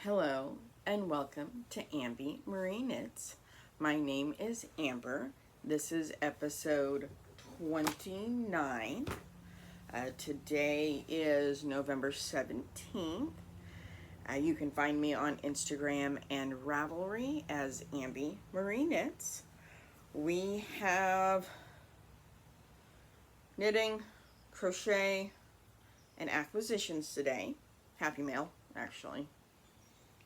Hello and welcome to Ambi Marie Knits. My name is Amber. This is episode 29. Today is November 17th. You can find me on Instagram and Ravelry as Ambi Marie Knits. We have knitting, crochet, and acquisitions today. Happy mail, actually.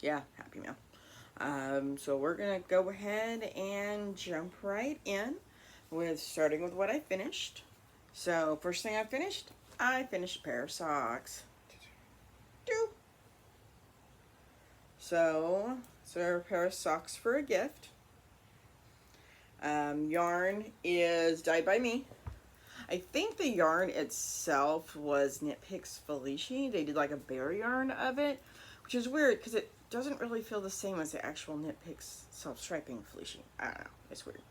Yeah, happy mail. So we're gonna go ahead and jump right in with starting with what I finished. So first thing I finished a pair of socks. So a pair of socks for a gift. Yarn is dyed by me. I think the yarn itself was Knit Picks Felici. They did like a bare yarn of it, which is weird because it doesn't really feel the same as the actual Knit Picks self-striping Felici. I don't know, it's weird.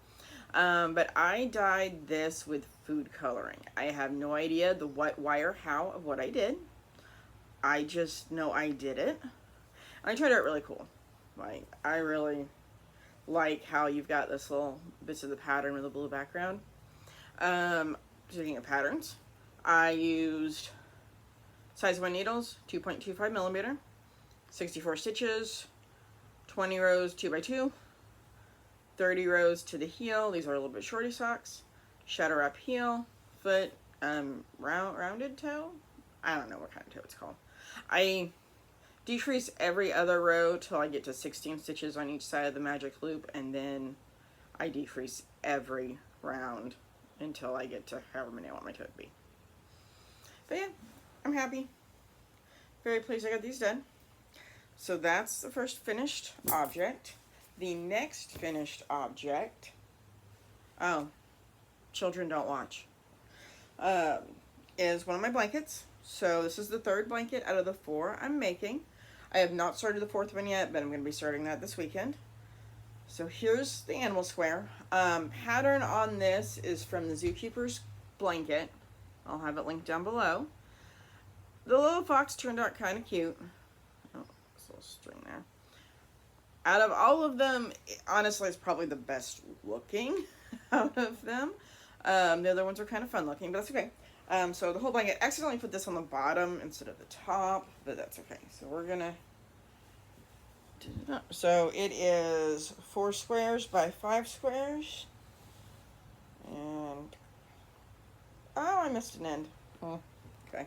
But I dyed this with food coloring. I have no idea the what, why, or how of what I did. I just know I did it. And I tried out really cool. Like, I really like how you've got this little bits of the pattern with a blue background. Speaking of patterns, I used size 1 needles, 2.25 millimeter, 64 stitches, 20 rows 2x2, 30 rows to the heel. These are a little bit shorty socks. Shadow wrap heel, foot, rounded toe. I don't know what kind of toe it's called. I decrease every other row till I get to 16 stitches on each side of the magic loop, and then I decrease every round until I get to however many I want my toe to be. But yeah, I'm happy. Very pleased I got these done. So that's the first finished object. The next finished object, oh, children don't watch, is one of my blankets. So this is the third blanket out of the 4 I'm making. I have not started the 4th one yet, but I'm going to be starting that this weekend. So here's the animal square. Pattern on this is from the Zookeeper's blanket. I'll have it linked down below. The little fox turned out kind of cute. Oh, this little string there. Out of all of them, honestly, it's probably the best looking out of them. The other ones are kind of fun looking, but that's okay. So the whole blanket, accidentally put this on the bottom instead of the top, but that's okay. So we're gonna do that. So it is 4 squares by 5 squares. And, oh, I missed an end. Oh, okay.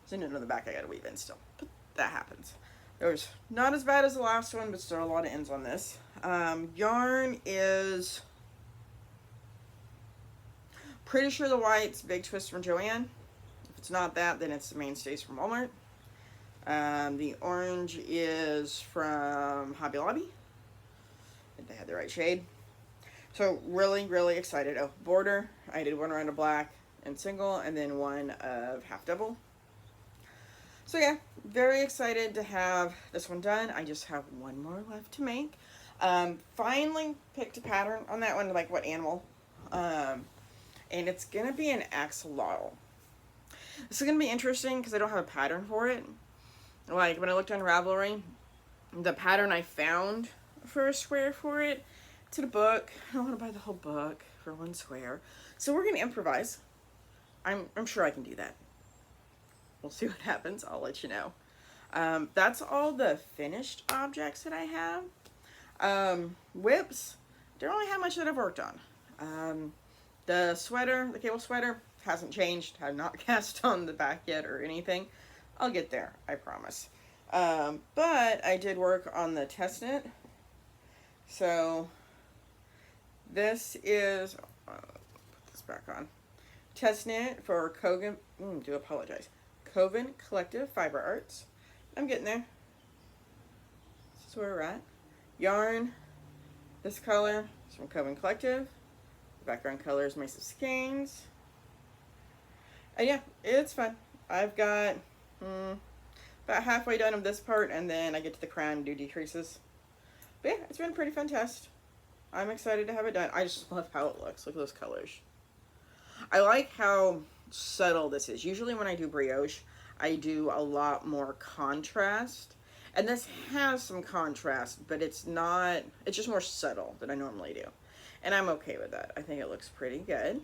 There's an end on the back I gotta weave in still, but that happens. There's not as bad as the last one, but still a lot of ends on this. Yarn is pretty sure the white's Big Twist from Joann. If it's not that, then it's the Mainstays from Walmart. The orange is from Hobby Lobby. If they had the right shade. So really, really excited. Oh, border. I did one round of black and single, and then one of half double. So yeah, very excited to have this one done. I just have one more left to make. Finally picked a pattern on that one, like what animal. And it's gonna be an axolotl. This is gonna be interesting because I don't have a pattern for it. Like when I looked on Ravelry, the pattern I found for a square for it, it's in a book. I don't want to buy the whole book for one square. So we're gonna improvise. I'm sure I can do that. We'll see what happens. I'll let you know. That's all the finished objects that I have. Whips, don't really have much that I've worked on. The sweater, the cable sweater, hasn't changed. Have not cast on the back yet or anything. I'll get there, I promise. But I did work on the test knit. So this is, put this back on. Test knit for Coven, do apologize. Coven Collective Fiber Arts. I'm getting there. This is where we're at. Yarn, this color is from Coven Collective. The background color is Mace skeins. And yeah, it's fun. I've got about halfway done of this part, and then I get to the crown and do decreases. But yeah, it's been a pretty fun test. I'm excited to have it done. I just love how it looks. Look at those colors. I like how subtle this is. Usually when I do brioche, I do a lot more contrast. And this has some contrast, but it's not, it's just more subtle than I normally do. And I'm okay with that. I think it looks pretty good.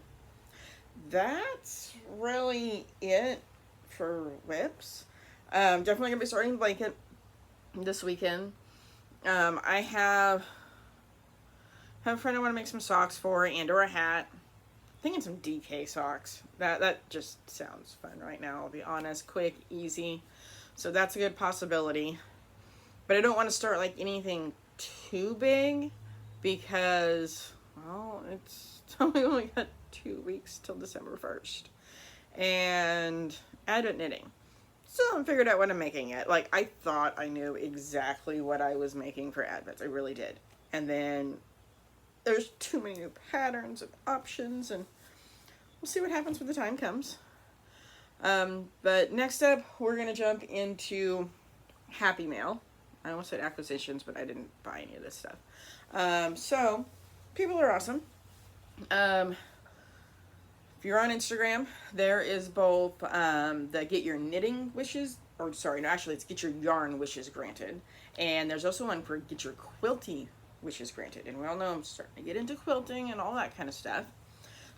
That's really it for whips. Definitely gonna be starting the blanket this weekend. I have a friend I want to make some socks for, and or a hat. Thinking some DK socks. That just sounds fun right now, I'll be honest. Quick, easy. So that's a good possibility. But I don't want to start like anything too big because, well, it's we only got 2 weeks till December 1st. And Advent knitting. Still haven't figured out what I'm making yet. Like, I thought I knew exactly what I was making for Advent. I really did. And then there's too many new patterns and options, and we'll see what happens when the time comes. But next up, we're going to jump into Happy Mail. I almost said acquisitions, but I didn't buy any of this stuff. So, people are awesome. If you're on Instagram, there is both the Get Your Knitting Wishes, or sorry, no, actually it's Get Your Yarn Wishes Granted. And there's also one for Get Your Quilty Wishes Granted. And we all know I'm starting to get into quilting and all that kind of stuff.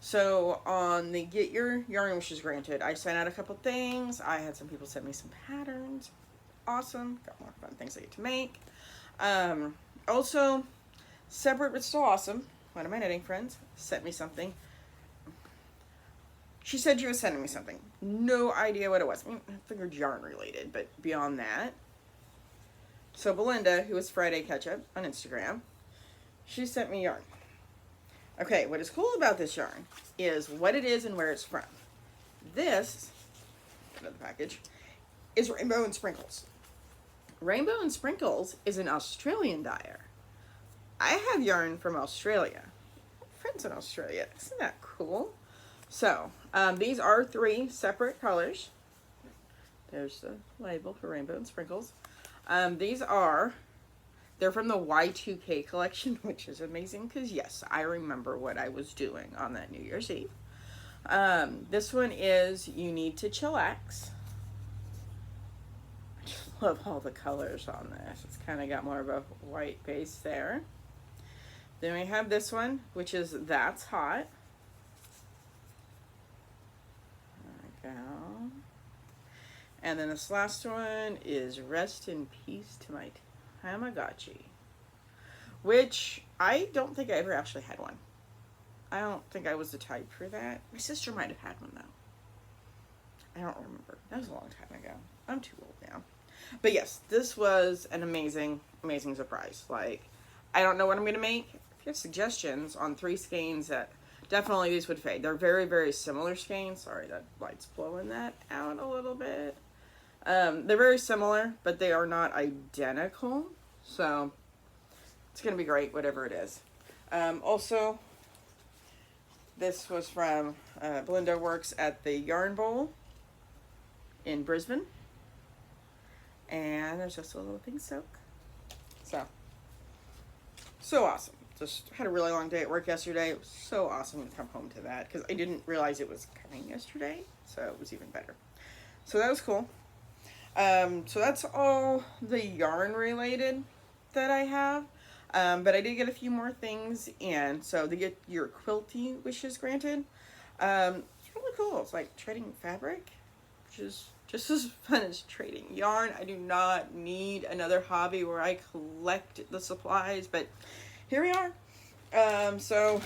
So on the Get Your Yarn Wishes Granted, I sent out a couple things. I had some people send me some patterns. Awesome. Got more fun things I get to make. Also, separate but still awesome, one of my knitting friends sent me something. She said she was sending me something. No idea what it was. I mean, I figured yarn related, but beyond that. So Belinda, who is Friday Ketchup on Instagram, she sent me yarn. Okay, what is cool about this yarn is what it is and where it's from. This, another package, is Rainbow and Sprinkles. Rainbow and Sprinkles is an Australian dyer. I have yarn from Australia. Friends in Australia. Isn't that cool? So, these are 3 separate colors. There's the label for Rainbow and Sprinkles. They're from the Y2K collection, which is amazing because, yes, I remember what I was doing on that New Year's Eve. This one is You Need to Chillax. I just love all the colors on this. It's kind of got more of a white base there. Then we have this one, which is That's Hot. There we go. And then this last one is Rest in Peace to My Tamagotchi, which I don't think I ever actually had one. I don't think I was the type for that. My sister might have had one though. I don't remember. That was a long time ago. I'm too old now. But yes, this was an amazing, amazing surprise. Like, I don't know what I'm going to make. If you have suggestions on 3 skeins that definitely these would fade. They're very, very similar skeins. Sorry, that light's blowing that out a little bit. They're very similar, but they are not identical. So it's going to be great, whatever it is. Also, this was from Belinda works at the Yarn Bowl in Brisbane. And there's just a little pink soak. So awesome. Just had a really long day at work yesterday. It was so awesome to come home to that because I didn't realize it was coming yesterday. So it was even better. So that was cool. So that's all the yarn related that I have. But I did get a few more things in. So to get your quilty wishes granted. It's really cool. It's like trading fabric, which is just as fun as trading yarn. I do not need another hobby where I collect the supplies, but here we are. So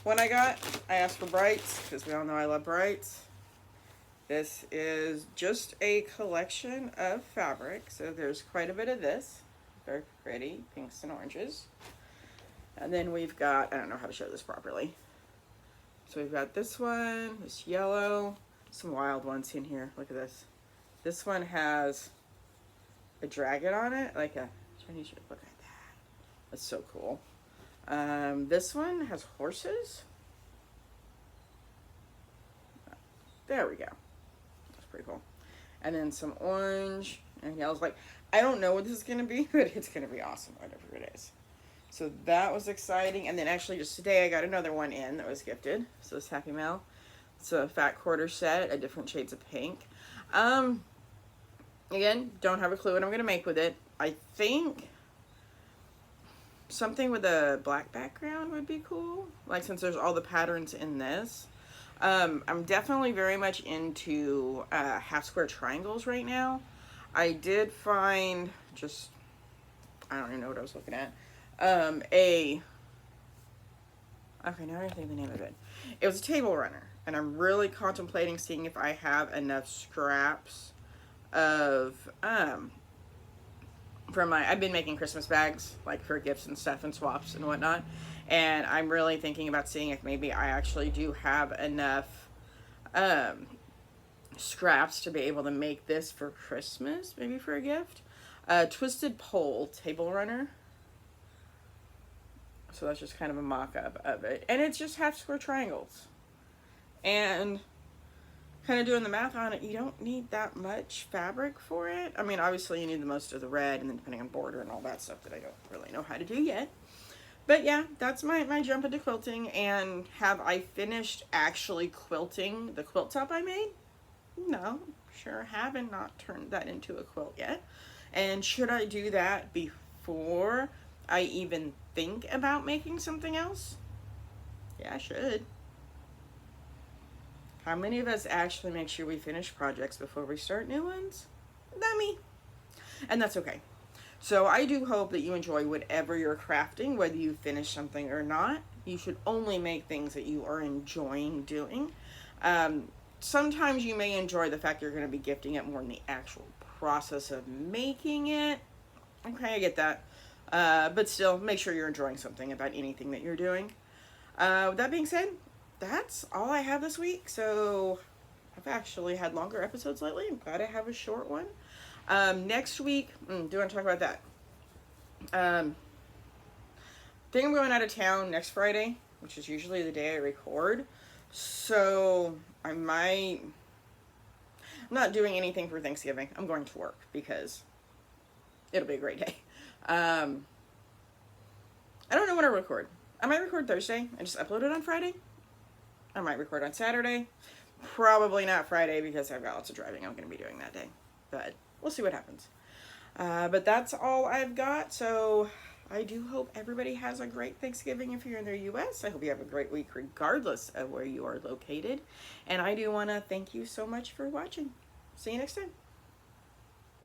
when I asked for brights because we all know I love brights. This is just a collection of fabric. So there's quite a bit of this. Very pretty pinks and oranges. And then we've got, I don't know how to show this properly. So we've got this one, this yellow, some wild ones in here. Look at this. This one has a dragon on it, like a Chinese. Look at that. That's so cool. This one has horses. There we go. That's pretty cool. And then some orange and yellows. Like, I don't know what this is going to be, but it's going to be awesome, whatever it is. So that was exciting. And then actually just today I got another one in that was gifted. So this Happy Mail. It's a fat quarter set, a different shades of pink. Again, don't have a clue what I'm going to make with it. I think something with a black background would be cool. Like, since there's all the patterns in this. I'm definitely very much into half square triangles right now. I did find just, I don't even know what I was looking at. Okay, now I think the name of it. It was a table runner, and I'm really contemplating seeing if I have enough scraps of I've been making Christmas bags, like for gifts and stuff and swaps and whatnot, and I'm really thinking about seeing if maybe I actually do have enough scraps to be able to make this for Christmas, maybe for a gift. Twisted Pole table runner. So that's just kind of a mock-up of it, and it's just half square triangles. And kind of doing the math on it, you don't need that much fabric for it. I mean, obviously you need the most of the red, and then depending on border and all that stuff that I don't really know how to do yet. But yeah, that's my jump into quilting. And have I finished actually quilting the quilt top I made? No, sure haven't, not turned that into a quilt yet. And should I do that before I even think about making something else? Yeah, I should. How many of us actually make sure we finish projects before we start new ones? Not me. And that's okay. So I do hope that you enjoy whatever you're crafting, whether you finish something or not. You should only make things that you are enjoying doing. Sometimes you may enjoy the fact you're going to be gifting it more than the actual process of making it. Okay, I get that. But still, make sure you're enjoying something about anything that you're doing. With that being said, that's all I have this week. So I've actually had longer episodes lately. I'm glad I have a short one. Next week, do you want to talk about that? I think I'm going out of town next Friday, which is usually the day I record. So I'm not doing anything for Thanksgiving. I'm going to work because it'll be a great day. I don't know when I record. I might record Thursday and just upload it on Friday. I might record on Saturday. Probably not Friday because I've got lots of driving I'm going to be doing that day. But we'll see what happens. But that's all I've got. So I do hope everybody has a great Thanksgiving if you're in the U.S. I hope you have a great week regardless of where you are located. And I do want to thank you so much for watching. See you next time.